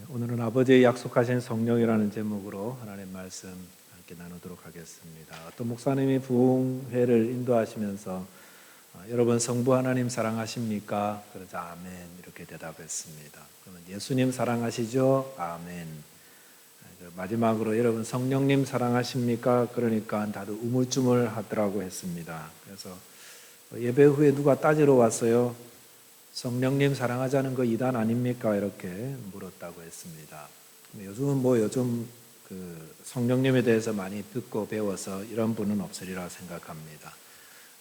오늘은 아버지의 약속하신 성령이라는 제목으로 하나님 말씀 함께 나누도록 하겠습니다. 어떤 목사님이 부흥회를 인도하시면서 여러분 성부 하나님 사랑하십니까? 그러자 아멘 이렇게 대답했습니다. 그러면 예수님 사랑하시죠? 아멘. 마지막으로 여러분 성령님 사랑하십니까? 그러니까 다들 우물쭈물 하더라고 했습니다. 그래서 예배 후에 누가 따지러 왔어요. 성령님 사랑하자는 거 이단 아닙니까? 이렇게 물었다고 했습니다. 요즘은 요즘 성령님에 대해서 많이 듣고 배워서 이런 분은 없으리라 생각합니다.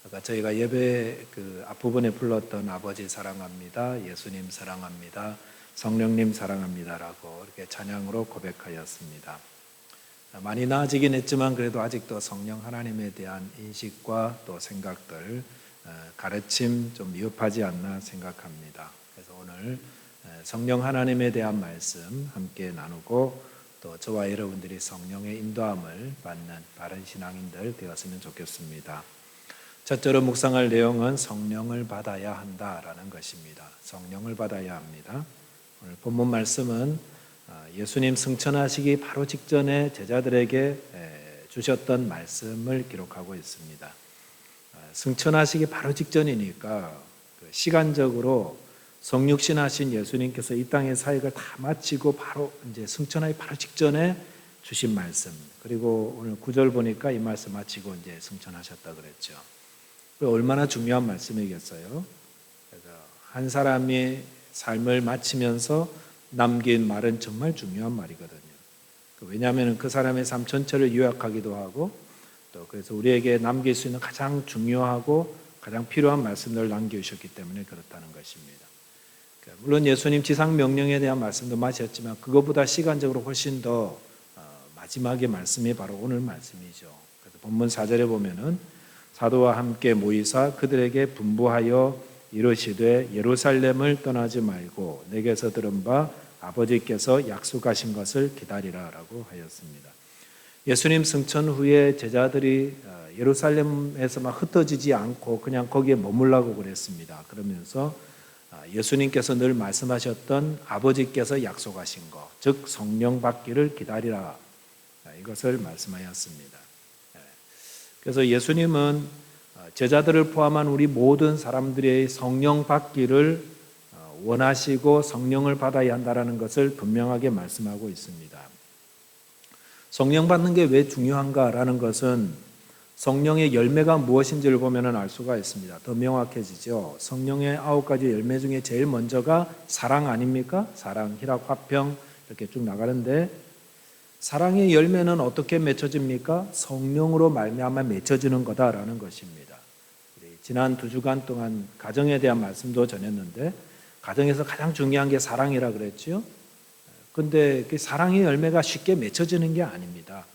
아까 저희가 예배 앞부분에 불렀던 아버지 사랑합니다, 예수님 사랑합니다, 성령님 사랑합니다라고 이렇게 찬양으로 고백하였습니다. 많이 나아지긴 했지만 그래도 아직도 성령 하나님에 대한 인식과 또 생각들 가르침 좀 미흡하지 않나 생각합니다. 그래서 오늘 성령 하나님에 대한 말씀 함께 나누고 또 저와 여러분들이 성령의 인도함을 받는 바른 신앙인들 되었으면 좋겠습니다. 첫째로 묵상할 내용은 성령을 받아야 한다라는 것입니다. 성령을 받아야 합니다. 오늘 본문 말씀은 예수님 승천하시기 바로 직전에 제자들에게 주셨던 말씀을 기록하고 있습니다. 승천하시기 바로 직전이니까 시간적으로 성육신하신 예수님께서 이 땅의 사역을 다 마치고 바로 이제 승천하기 바로 직전에 주신 말씀, 그리고 오늘 9절 보니까 이 말씀 마치고 이제 승천하셨다 그랬죠. 얼마나 중요한 말씀이겠어요. 그래서 한 사람이 삶을 마치면서 남긴 말은 정말 중요한 말이거든요. 왜냐하면 그 사람의 삶 전체를 요약하기도 하고 또 그래서 우리에게 남길 수 있는 가장 중요하고 가장 필요한 말씀들을 남겨주셨기 때문에 그렇다는 것입니다. 물론 예수님 지상 명령에 대한 말씀도 마쳤지만 그것보다 시간적으로 훨씬 더 마지막의 말씀이 바로 오늘 말씀이죠. 그래서 본문 4절에 보면은 사도와 함께 모이사 그들에게 분부하여 이르시되 예루살렘을 떠나지 말고 내게서 들은 바 아버지께서 약속하신 것을 기다리라라고 하였습니다. 예수님 승천 후에 제자들이 예루살렘에서 막 흩어지지 않고 그냥 거기에 머물라고 그랬습니다. 그러면서 예수님께서 늘 말씀하셨던 아버지께서 약속하신 것, 즉 성령 받기를 기다리라, 이것을 말씀하였습니다. 그래서 예수님은 제자들을 포함한 우리 모든 사람들의 성령 받기를 원하시고 성령을 받아야 한다는 것을 분명하게 말씀하고 있습니다. 성령 받는 게 왜 중요한가라는 것은 성령의 열매가 무엇인지를 보면 알 수가 있습니다. 더 명확해지죠. 성령의 9가지 열매 중에 제일 먼저가 사랑 아닙니까? 사랑, 희락, 화평 이렇게 쭉 나가는데 사랑의 열매는 어떻게 맺혀집니까? 성령으로 말미암아 맺혀지는 거다라는 것입니다. 지난 2주간 동안 가정에 대한 말씀도 전했는데 가정에서 가장 중요한 게 사랑이라 그랬죠. 근데 그 사랑의 열매가 쉽게 맺혀지는 게 아닙니다.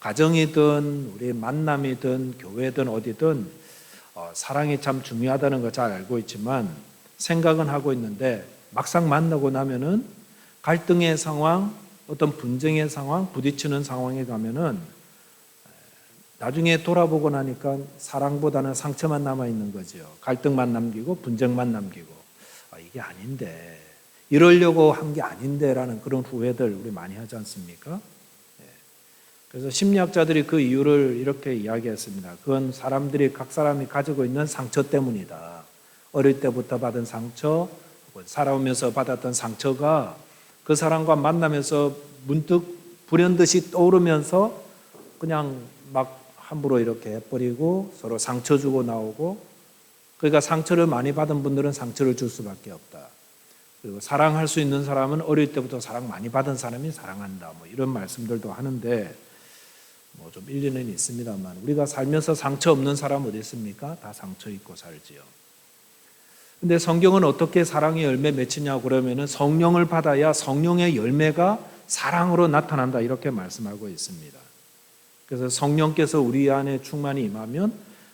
가정이든 우리 만남이든 교회든 어디든 사랑이 참 중요하다는 거 잘 알고 있지만 생각은 하고 있는데 막상 만나고 나면은 갈등의 상황, 어떤 분쟁의 상황, 부딪히는 상황에 가면은 나중에 돌아보고 나니까 사랑보다는 상처만 남아있는 거죠. 갈등만 남기고 분쟁만 남기고 이게 아닌데, 이러려고 한 게 아닌데라는 그런 후회들 우리 많이 하지 않습니까? 그래서 심리학자들이 그 이유를 이렇게 이야기했습니다. 그건 사람들이 각 사람이 가지고 있는 상처 때문이다. 어릴 때부터 받은 상처, 살아오면서 받았던 상처가 그 사람과 만나면서 문득 불현듯이 떠오르면서 그냥 막 함부로 이렇게 해버리고 서로 상처 주고 나오고, 그러니까 상처를 많이 받은 분들은 상처를 줄 수밖에 없다. 그리고 사랑할 수 있는 사람은 어릴 때부터 사랑 많이 받은 사람이 사랑한다. 이런 말씀들도 하는데 좀 일리는 있습니다만 우리가 살면서 상처 없는 사람 어디 있습니까? 다 상처 있고 살지요. 근데 성경은 어떻게 사랑의 열매 맺히냐고 그러면은 성령을 받아야 성령의 열매가 사랑으로 나타난다 이렇게 말씀하고 있습니다. 그래서 성령께서 우리 안에 충만히 임하면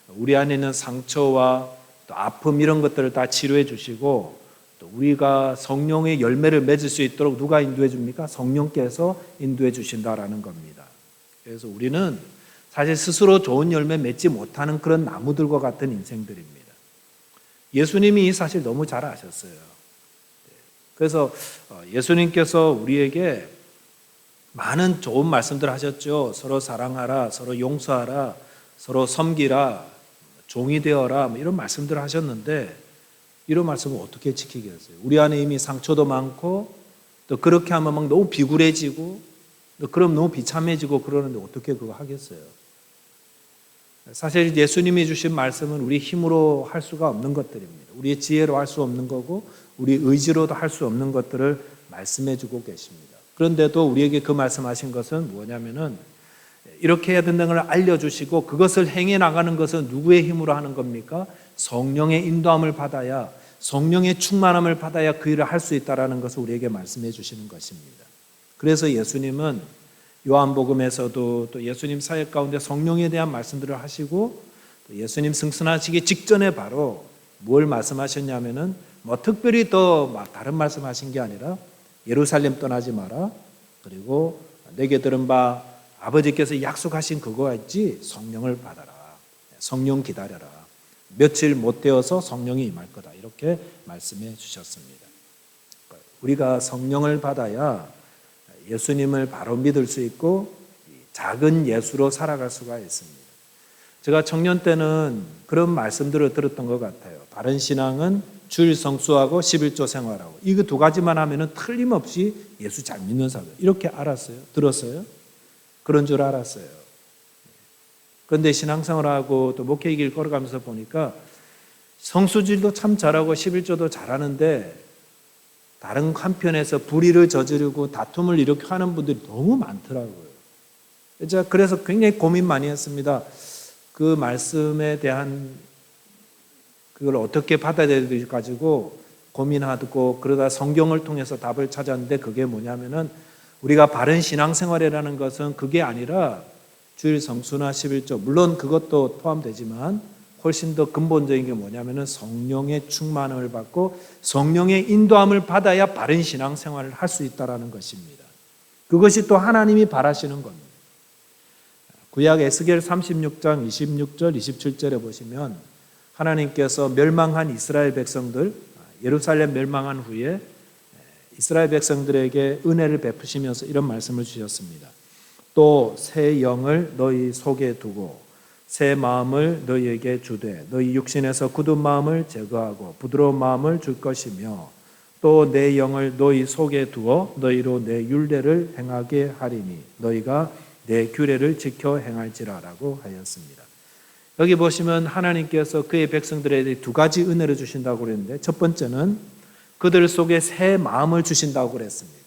우리 안에 있는 상처와 또 아픔 이런 것들을 다 치료해 주시고 또 우리가 성령의 열매를 맺을 수 있도록 누가 인도해 줍니까? 성령께서 인도해 주신다라는 겁니다. 그래서 우리는 사실 스스로 좋은 열매 맺지 못하는 그런 나무들과 같은 인생들입니다. 예수님이 사실 너무 잘 아셨어요. 그래서 예수님께서 우리에게 많은 좋은 말씀들 하셨죠. 서로 사랑하라, 서로 용서하라, 서로 섬기라, 종이 되어라, 이런 말씀들을 하셨는데 이런 말씀을 어떻게 지키겠어요? 우리 안에 이미 상처도 많고 또 그렇게 하면 막 너무 비굴해지고 또 그럼 너무 비참해지고 그러는데 어떻게 그거 하겠어요? 사실 예수님이 주신 말씀은 우리 힘으로 할 수가 없는 것들입니다. 우리의 지혜로 할 수 없는 거고 우리 의지로도 할 수 없는 것들을 말씀해 주고 계십니다. 그런데도 우리에게 그 말씀하신 것은 뭐냐면은 이렇게 해야 된다는 걸 알려주시고 그것을 행해 나가는 것은 누구의 힘으로 하는 겁니까? 성령의 인도함을 받아야, 성령의 충만함을 받아야 그 일을 할 수 있다는 것을 우리에게 말씀해 주시는 것입니다. 그래서 예수님은 요한복음에서도 또 예수님 사역 가운데 성령에 대한 말씀들을 하시고 또 예수님 승천하시기 직전에 바로 뭘 말씀하셨냐면은 특별히 더 다른 말씀하신 게 아니라 예루살렘 떠나지 마라. 그리고 내게 들은 바 아버지께서 약속하신 그거가 있지, 성령을 받아라. 성령 기다려라. 며칠 못 되어서 성령이 임할 거다. 이렇게 말씀해 주셨습니다. 우리가 성령을 받아야 예수님을 바로 믿을 수 있고 작은 예수로 살아갈 수가 있습니다. 제가 청년 때는 그런 말씀들을 들었던 것 같아요. 바른 신앙은 주일 성수하고 11조 생활하고 이거 두 가지만 하면은 틀림없이 예수 잘 믿는 사람 이렇게 알았어요. 들었어요? 그런 줄 알았어요. 그런데 신앙생활하고 또 목회의 길 걸어가면서 보니까 성수질도 참 잘하고 11조도 잘하는데 다른 한편에서 불의를 저지르고 다툼을 이렇게 하는 분들이 너무 많더라고요. 제가 그래서 굉장히 고민 많이 했습니다. 그 말씀에 대한 그걸 어떻게 받아들여야 될지 가지고 고민하고 그러다 성경을 통해서 답을 찾았는데 그게 뭐냐면은 우리가 바른 신앙생활이라는 것은 그게 아니라 주일 성수나 11조 물론 그것도 포함되지만 훨씬 더 근본적인 게 뭐냐면은 성령의 충만함을 받고 성령의 인도함을 받아야 바른 신앙생활을 할 수 있다라는 것입니다. 그것이 또 하나님이 바라시는 겁니다. 구약 에스겔 36장 26절 27절에 보시면 하나님께서 멸망한 이스라엘 백성들 예루살렘 멸망한 후에 이스라엘 백성들에게 은혜를 베푸시면서 이런 말씀을 주셨습니다. 또 새 영을 너희 속에 두고 새 마음을 너희에게 주되 너희 육신에서 굳은 마음을 제거하고 부드러운 마음을 줄 것이며 또 내 영을 너희 속에 두어 너희로 내 율례를 행하게 하리니 너희가 내 규례를 지켜 행할지라라고 하였습니다. 여기 보시면 하나님께서 그의 백성들에게 두 가지 은혜를 주신다고 그랬는데 첫 번째는 그들 속에 새 마음을 주신다고 그랬습니다.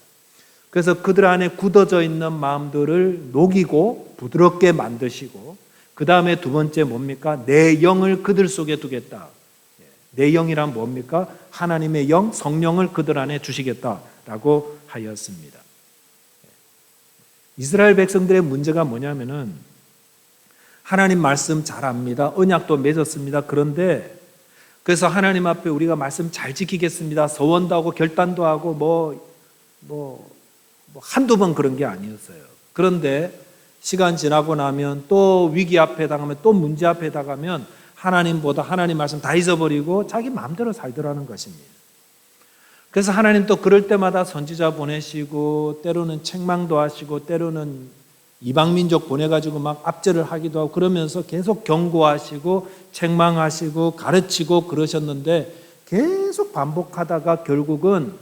그래서 그들 안에 굳어져 있는 마음들을 녹이고 부드럽게 만드시고 그 다음에 두 번째 뭡니까? 내 영을 그들 속에 두겠다. 내 영이란 뭡니까? 하나님의 영, 성령을 그들 안에 주시겠다라고 하였습니다. 이스라엘 백성들의 문제가 뭐냐면은 하나님 말씀 잘 압니다. 언약도 맺었습니다. 그런데 그래서 하나님 앞에 우리가 말씀 잘 지키겠습니다. 서원도 하고 결단도 하고 한두 번 그런 게 아니었어요. 그런데 시간 지나고 나면 또 위기 앞에 당하면 또 문제 앞에 당하면 하나님보다 하나님 말씀 다 잊어버리고 자기 마음대로 살더라는 것입니다. 그래서 하나님 또 그럴 때마다 선지자 보내시고 때로는 책망도 하시고 때로는 이방민족 보내가지고 막 압제를 하기도 하고 그러면서 계속 경고하시고 책망하시고 가르치고 그러셨는데 계속 반복하다가 결국은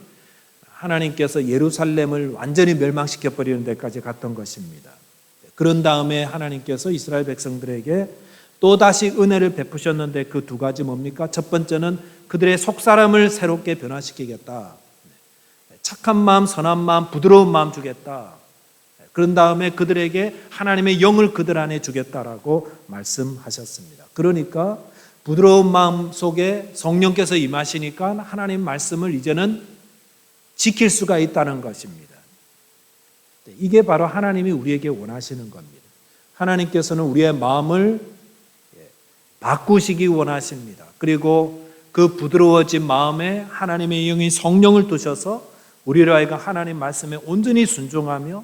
하나님께서 예루살렘을 완전히 멸망시켜버리는 데까지 갔던 것입니다. 그런 다음에 하나님께서 이스라엘 백성들에게 또다시 은혜를 베푸셨는데 그 두 가지 뭡니까? 첫 번째는 그들의 속사람을 새롭게 변화시키겠다. 착한 마음, 선한 마음, 부드러운 마음 주겠다. 그런 다음에 그들에게 하나님의 영을 그들 안에 주겠다라고 말씀하셨습니다. 그러니까 부드러운 마음 속에 성령께서 임하시니까 하나님 말씀을 이제는 지킬 수가 있다는 것입니다. 이게 바로 하나님이 우리에게 원하시는 겁니다. 하나님께서는 우리의 마음을 바꾸시기 원하십니다. 그리고 그 부드러워진 마음에 하나님의 영이 성령을 두셔서 우리를 하여금 하나님 말씀에 온전히 순종하며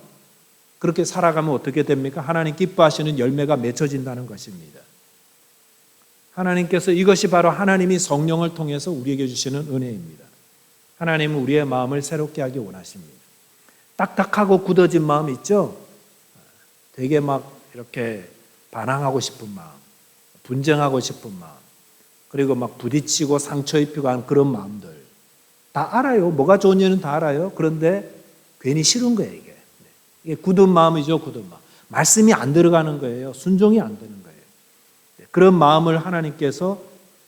그렇게 살아가면 어떻게 됩니까? 하나님 기뻐하시는 열매가 맺혀진다는 것입니다. 하나님께서 이것이 바로 하나님이 성령을 통해서 우리에게 주시는 은혜입니다. 하나님은 우리의 마음을 새롭게 하기 원하십니다. 딱딱하고 굳어진 마음 있죠? 되게 막 이렇게 반항하고 싶은 마음, 분쟁하고 싶은 마음, 그리고 막 부딪히고 상처 입히고 하는 그런 마음들 다 알아요. 뭐가 좋은지는 다 알아요. 그런데 괜히 싫은 거예요, 이게. 이게 굳은 마음이죠, 굳은 마음. 말씀이 안 들어가는 거예요. 순종이 안 되는 거예요. 그런 마음을 하나님께서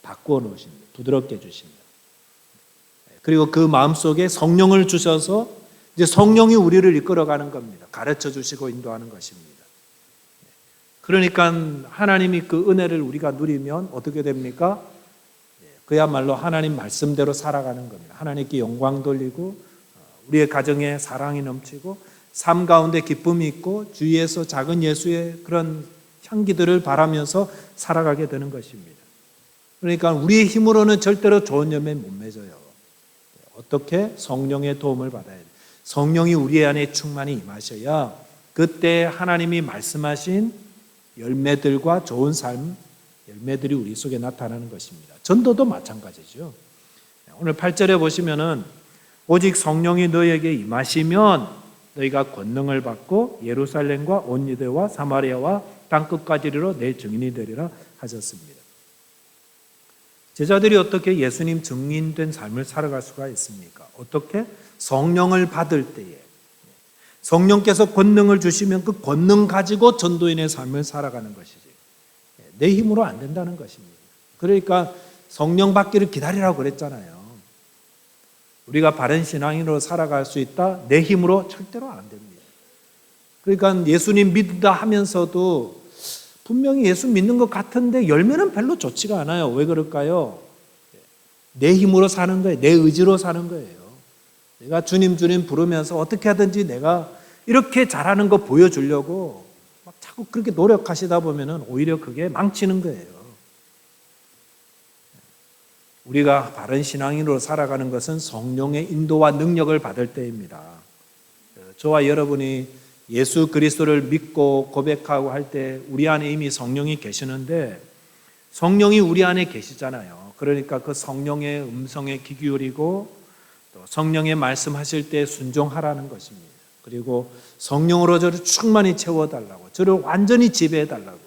바꾸어 놓으십니다. 부드럽게 해주십니다. 그리고 그 마음 속에 성령을 주셔서 이제 성령이 우리를 이끌어가는 겁니다. 가르쳐 주시고 인도하는 것입니다. 그러니까 하나님이 그 은혜를 우리가 누리면 어떻게 됩니까? 그야말로 하나님 말씀대로 살아가는 겁니다. 하나님께 영광 돌리고 우리의 가정에 사랑이 넘치고 삶 가운데 기쁨이 있고 주위에서 작은 예수의 그런 향기들을 바라면서 살아가게 되는 것입니다. 그러니까 우리의 힘으로는 절대로 좋은 열매 못 맺어요. 어떻게? 성령의 도움을 받아야 돼요. 성령이 우리 안에 충만히 임하셔야 그때 하나님이 말씀하신 열매들과 좋은 삶, 열매들이 우리 속에 나타나는 것입니다. 전도도 마찬가지죠. 오늘 8절에 보시면은 오직 성령이 너희에게 임하시면 너희가 권능을 받고 예루살렘과 온 유대와 사마리아와 땅끝까지 이르러 내 증인이 되리라 하셨습니다. 제자들이 어떻게 예수님 증인된 삶을 살아갈 수가 있습니까? 어떻게? 성령을 받을 때에 성령께서 권능을 주시면 그 권능 가지고 전도인의 삶을 살아가는 것이지 내 힘으로 안 된다는 것입니다. 그러니까 성령 받기를 기다리라고 그랬잖아요. 우리가 바른 신앙인으로 살아갈 수 있다? 내 힘으로 절대로 안 됩니다. 그러니까 예수님 믿다 하면서도 분명히 예수 믿는 것 같은데 열매는 별로 좋지가 않아요. 왜 그럴까요? 내 힘으로 사는 거예요. 내 의지로 사는 거예요. 내가 주님 주님 부르면서 어떻게 하든지 내가 이렇게 잘하는 거 보여주려고 막 자꾸 그렇게 노력하시다 보면은 오히려 그게 망치는 거예요. 우리가 바른 신앙인으로 살아가는 것은 성령의 인도와 능력을 받을 때입니다. 저와 여러분이 예수 그리스도를 믿고 고백하고 할 때 우리 안에 이미 성령이 계시는데 성령이 우리 안에 계시잖아요. 그러니까 그 성령의 음성에 귀 기울이고 또 성령의 말씀하실 때 순종하라는 것입니다. 그리고 성령으로 저를 충만히 채워달라고, 저를 완전히 지배해달라고.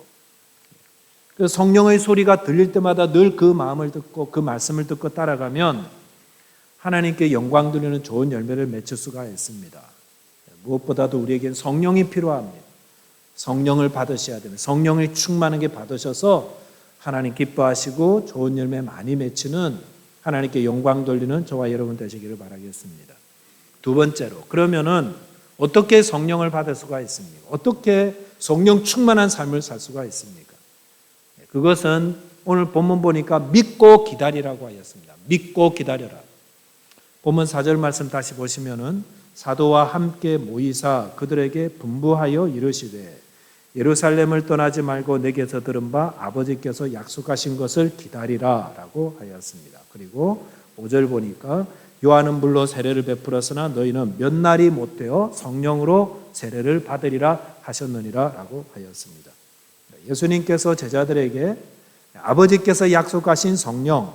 그 성령의 소리가 들릴 때마다 늘 그 마음을 듣고 그 말씀을 듣고 따라가면 하나님께 영광 돌리는 좋은 열매를 맺을 수가 있습니다. 무엇보다도 우리에겐 성령이 필요합니다. 성령을 받으셔야 됩니다. 성령을 충만하게 받으셔서 하나님 기뻐하시고 좋은 열매 많이 맺히는 하나님께 영광 돌리는 저와 여러분 되시기를 바라겠습니다. 두 번째로, 그러면은 어떻게 성령을 받을 수가 있습니까? 어떻게 성령 충만한 삶을 살 수가 있습니까? 그것은 오늘 본문 보니까 믿고 기다리라고 하였습니다. 믿고 기다려라. 본문 4절 말씀 다시 보시면은 사도와 함께 모이사 그들에게 분부하여 이르시되 예루살렘을 떠나지 말고 내게서 들은 바 아버지께서 약속하신 것을 기다리라 라고 하였습니다. 그리고 5절 보니까 요한은 물로 세례를 베풀었으나 너희는 몇 날이 못되어 성령으로 세례를 받으리라 하셨느니라 라고 하였습니다. 예수님께서 제자들에게 아버지께서 약속하신 성령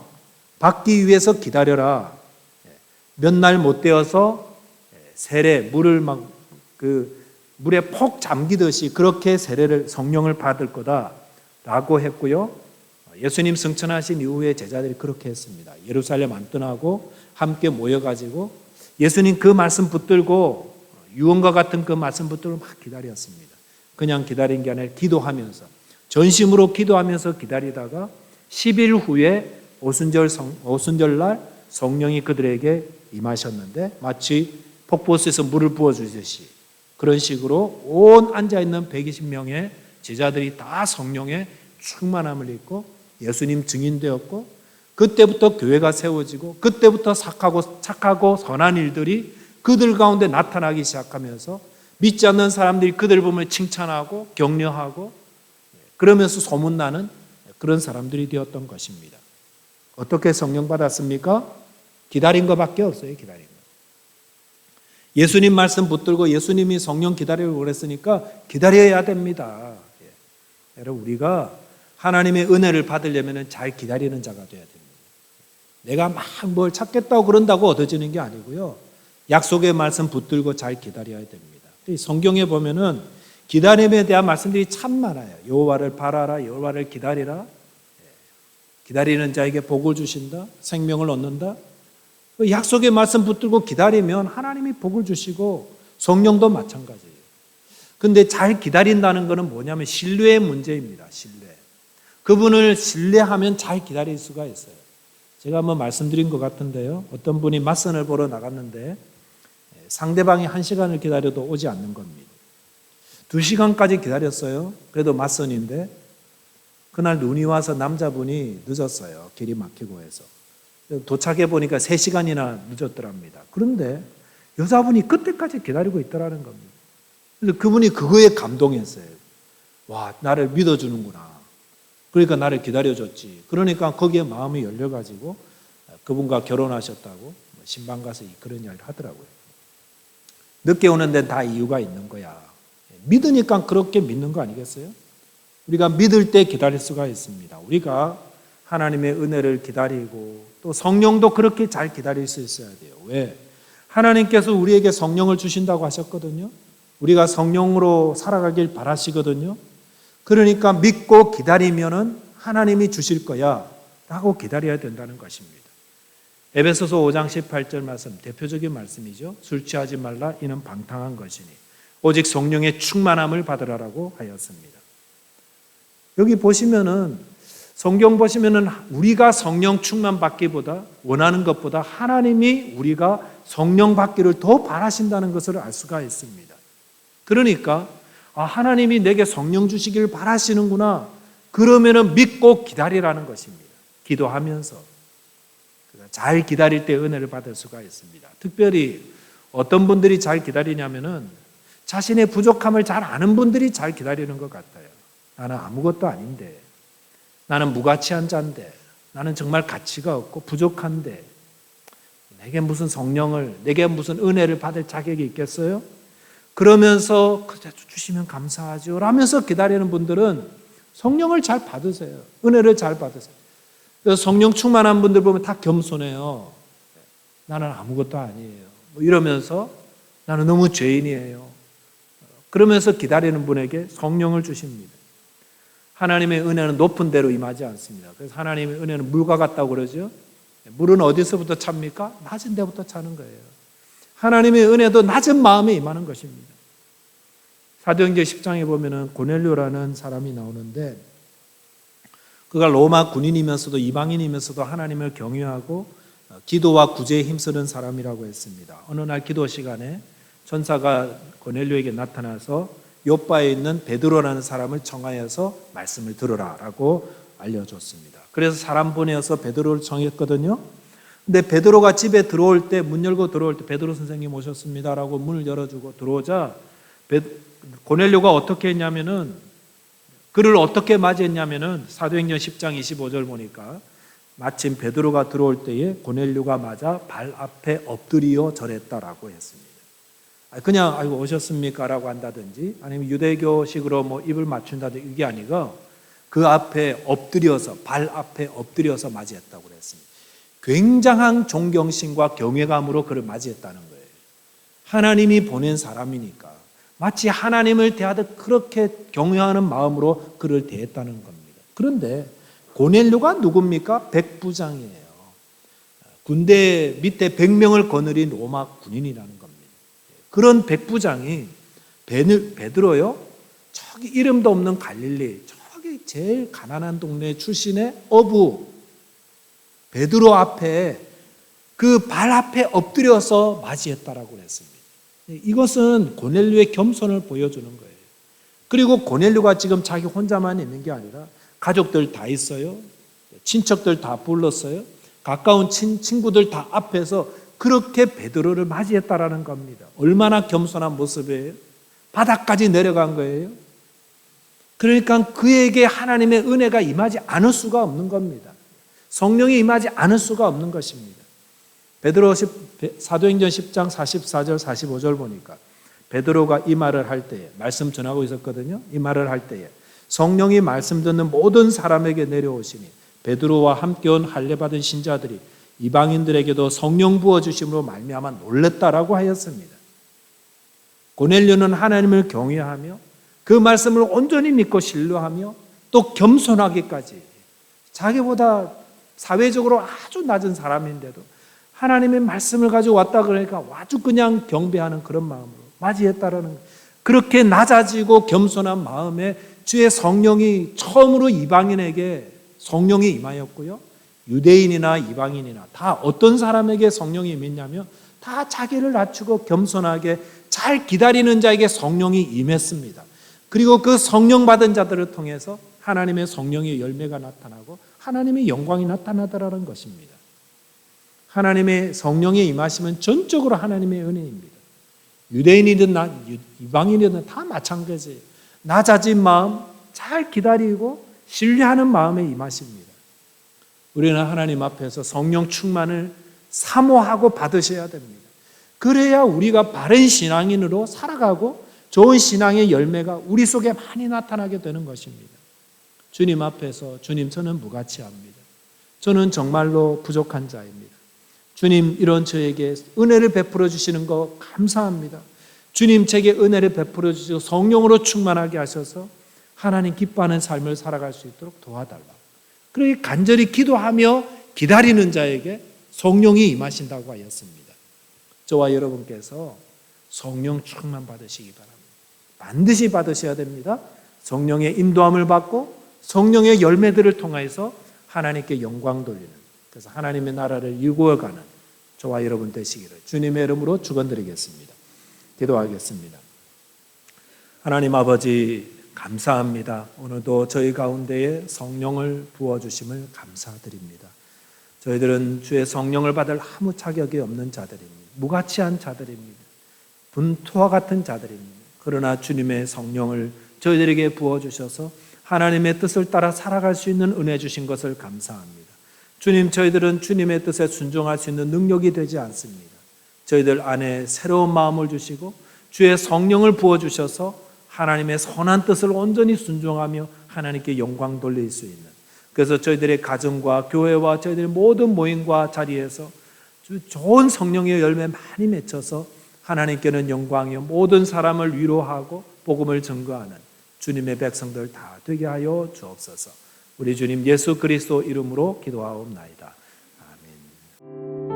받기 위해서 기다려라. 몇 날 못되어서 세례, 물을 물에 폭 잠기듯이 그렇게 세례를 성령을 받을 거다라고 했고요. 예수님 승천하신 이후에 제자들이 그렇게 했습니다. 예루살렘 안 떠나고 함께 모여가지고 예수님 그 말씀 붙들고 유언과 같은 그 말씀 붙들고 막 기다렸습니다. 그냥 기다린 게 아니라 기도하면서 전심으로 기도하면서 기다리다가 10일 후에 오순절날 성령이 그들에게 임하셨는데 마치 폭포수에서 물을 부어주듯이 그런 식으로 온 앉아있는 120명의 제자들이 다 성령의 충만함을 입고 예수님 증인되었고 그때부터 교회가 세워지고 그때부터 착하고 선한 일들이 그들 가운데 나타나기 시작하면서 믿지 않는 사람들이 그들 보면 칭찬하고 격려하고 그러면서 소문나는 그런 사람들이 되었던 것입니다. 어떻게 성령 받았습니까? 기다린 것밖에 없어요. 기다린 것. 예수님 말씀 붙들고 예수님이 성령 기다리라고 그랬으니까 기다려야 됩니다. 여러분 우리가 하나님의 은혜를 받으려면 잘 기다리는 자가 되어야 됩니다. 내가 막 뭘 찾겠다고 그런다고 얻어지는 게 아니고요. 약속의 말씀 붙들고 잘 기다려야 됩니다. 성경에 보면은 기다림에 대한 말씀들이 참 많아요. 여호와를 바라라, 여호와를 기다리라. 기다리는 자에게 복을 주신다. 생명을 얻는다. 약속의 말씀 붙들고 기다리면 하나님이 복을 주시고 성령도 마찬가지예요. 근데 잘 기다린다는 것은 뭐냐면 신뢰의 문제입니다. 신뢰. 그분을 신뢰하면 잘 기다릴 수가 있어요. 제가 한번 말씀드린 것 같은데요. 어떤 분이 맞선을 보러 나갔는데 상대방이 1시간을 기다려도 오지 않는 겁니다. 2시간까지 기다렸어요. 그래도 맞선인데 그날 눈이 와서 남자분이 늦었어요. 길이 막히고 해서. 도착해 보니까 3시간이나 늦었더랍니다. 그런데 여자분이 그때까지 기다리고 있더라는 겁니다. 그래서 그분이 그거에 감동했어요. 와, 나를 믿어주는구나. 그러니까 나를 기다려줬지. 그러니까 거기에 마음이 열려가지고 그분과 결혼하셨다고 신방 가서 그런 이야기를 하더라고요. 늦게 오는 데는 다 이유가 있는 거야. 믿으니까 그렇게 믿는 거 아니겠어요? 우리가 믿을 때 기다릴 수가 있습니다. 우리가 하나님의 은혜를 기다리고 또 성령도 그렇게 잘 기다릴 수 있어야 돼요. 왜? 하나님께서 우리에게 성령을 주신다고 하셨거든요. 우리가 성령으로 살아가길 바라시거든요. 그러니까 믿고 기다리면은 하나님이 주실 거야 라고 기다려야 된다는 것입니다. 에베소서 5장 18절 말씀, 대표적인 말씀이죠. 술 취하지 말라, 이는 방탕한 것이니 오직 성령의 충만함을 받으라라고 하였습니다. 여기 보시면은 성경 보시면은 우리가 성령 충만 받기보다 원하는 것보다 하나님이 우리가 성령 받기를 더 바라신다는 것을 알 수가 있습니다. 그러니까 하나님이 내게 성령 주시길 바라시는구나. 그러면은 믿고 기다리라는 것입니다. 기도하면서 잘 기다릴 때 은혜를 받을 수가 있습니다. 특별히 어떤 분들이 잘 기다리냐면은 자신의 부족함을 잘 아는 분들이 잘 기다리는 것 같아요. 나는 아무것도 아닌데, 나는 무가치한 자인데, 나는 정말 가치가 없고 부족한데 내게 무슨 성령을, 내게 무슨 은혜를 받을 자격이 있겠어요? 그러면서 주시면 감사하죠 라면서 기다리는 분들은 성령을 잘 받으세요. 은혜를 잘 받으세요. 그래서 성령 충만한 분들 보면 다 겸손해요. 나는 아무것도 아니에요. 이러면서 나는 너무 죄인이에요. 그러면서 기다리는 분에게 성령을 주십니다. 하나님의 은혜는 높은 데로 임하지 않습니다. 그래서 하나님의 은혜는 물과 같다고 그러죠. 물은 어디서부터 찹니까? 낮은 데부터 차는 거예요. 하나님의 은혜도 낮은 마음에 임하는 것입니다. 사도행전 10장에 보면은 고넬료라는 사람이 나오는데 그가 로마 군인이면서도 이방인이면서도 하나님을 경외하고 기도와 구제에 힘쓰는 사람이라고 했습니다. 어느 날 기도 시간에 천사가 고넬료에게 나타나서 요바에 있는 베드로라는 사람을 청하여서 말씀을 들으라라고 알려줬습니다. 그래서 사람 보내어서 베드로를 청했거든요. 근데 베드로가 집에 들어올 때, 문 열고 들어올 때 베드로 선생님 오셨습니다라고 문을 열어주고 들어오자 고넬료가 어떻게 했냐면은 그를 어떻게 맞이했냐면은 사도행전 10장 25절 보니까 마침 베드로가 들어올 때에 고넬료가 맞아 발 앞에 엎드리어 절했다라고 했습니다. 그냥 아이고 오셨습니까? 라고 한다든지 아니면 유대교식으로 뭐 입을 맞춘다든지 이게 아니고 그 앞에 엎드려서 발 앞에 엎드려서 맞이했다고 그랬습니다. 굉장한 존경심과 경외감으로 그를 맞이했다는 거예요. 하나님이 보낸 사람이니까 마치 하나님을 대하듯 그렇게 경외하는 마음으로 그를 대했다는 겁니다. 그런데 고넬료가 누굽니까? 백부장이에요. 군대 밑에 100명을 거느린 로마 군인이라는 겁니다. 그런 백부장이 베드로요, 저기 이름도 없는 갈릴리, 저기 제일 가난한 동네 출신의 어부 베드로 앞에 그 발 앞에 엎드려서 맞이했다라고 했습니다. 이것은 고넬료의 겸손을 보여주는 거예요. 그리고 고넬료가 지금 자기 혼자만 있는 게 아니라 가족들 다 있어요. 친척들 다 불렀어요. 가까운 친구들 다 앞에서 그렇게 베드로를 맞이했다라는 겁니다. 얼마나 겸손한 모습이에요. 바닥까지 내려간 거예요. 그러니까 그에게 하나님의 은혜가 임하지 않을 수가 없는 겁니다. 성령이 임하지 않을 수가 없는 것입니다. 사도행전 10장 44절 45절 보니까 베드로가 이 말을 할 때에 말씀 전하고 있었거든요. 이 말을 할 때에 성령이 말씀 듣는 모든 사람에게 내려오시니 베드로와 함께 온 할례 받은 신자들이 이방인들에게도 성령 부어주심으로 말미암아 놀랬다라고 하였습니다. 고넬료는 하나님을 경외하며 그 말씀을 온전히 믿고 신뢰하며 또 겸손하기까지, 자기보다 사회적으로 아주 낮은 사람인데도 하나님의 말씀을 가지고 왔다 그러니까 아주 그냥 경배하는 그런 마음으로 맞이했다라는 거예요. 그렇게 낮아지고 겸손한 마음에 주의 성령이 처음으로 이방인에게 성령이 임하였고요, 유대인이나 이방인이나 다 어떤 사람에게 성령이 임했냐면 다 자기를 낮추고 겸손하게 잘 기다리는 자에게 성령이 임했습니다. 그리고 그 성령 받은 자들을 통해서 하나님의 성령의 열매가 나타나고 하나님의 영광이 나타나더라는 것입니다. 하나님의 성령의 임하심은 전적으로 하나님의 은혜입니다. 유대인이든 이방인이든 다 마찬가지예요. 낮아진 마음, 잘 기다리고 신뢰하는 마음에 임하십니다. 우리는 하나님 앞에서 성령 충만을 사모하고 받으셔야 됩니다. 그래야 우리가 바른 신앙인으로 살아가고 좋은 신앙의 열매가 우리 속에 많이 나타나게 되는 것입니다. 주님 앞에서 주님, 저는 무가치합니다. 저는 정말로 부족한 자입니다. 주님, 이런 저에게 은혜를 베풀어 주시는 거 감사합니다. 주님, 제게 은혜를 베풀어 주시고 성령으로 충만하게 하셔서 하나님 기뻐하는 삶을 살아갈 수 있도록 도와달라. 그렇게 간절히 기도하며 기다리는 자에게 성령이 임하신다고 하였습니다. 저와 여러분께서 성령 충만 받으시기 바랍니다. 반드시 받으셔야 됩니다. 성령의 인도함을 받고 성령의 열매들을 통해서 하나님께 영광 돌리는, 그래서 하나님의 나라를 이루어가는 저와 여러분 되시기를 주님의 이름으로 축원드리겠습니다. 기도하겠습니다. 하나님 아버지, 감사합니다. 오늘도 저희 가운데에 성령을 부어주심을 감사드립니다. 저희들은 주의 성령을 받을 아무 자격이 없는 자들입니다. 무가치한 자들입니다. 분토와 같은 자들입니다. 그러나 주님의 성령을 저희들에게 부어주셔서 하나님의 뜻을 따라 살아갈 수 있는 은혜 주신 것을 감사합니다. 주님, 저희들은 주님의 뜻에 순종할 수 있는 능력이 되지 않습니다. 저희들 안에 새로운 마음을 주시고 주의 성령을 부어주셔서 하나님의 선한 뜻을 온전히 순종하며 하나님께 영광 돌릴 수 있는, 그래서 저희들의 가정과 교회와 저희들의 모든 모임과 자리에서 좋은 성령의 열매 많이 맺혀서 하나님께는 영광이요 모든 사람을 위로하고 복음을 증거하는 주님의 백성들 다 되게 하여 주옵소서. 우리 주님 예수 그리스도 이름으로 기도하옵나이다. 아멘.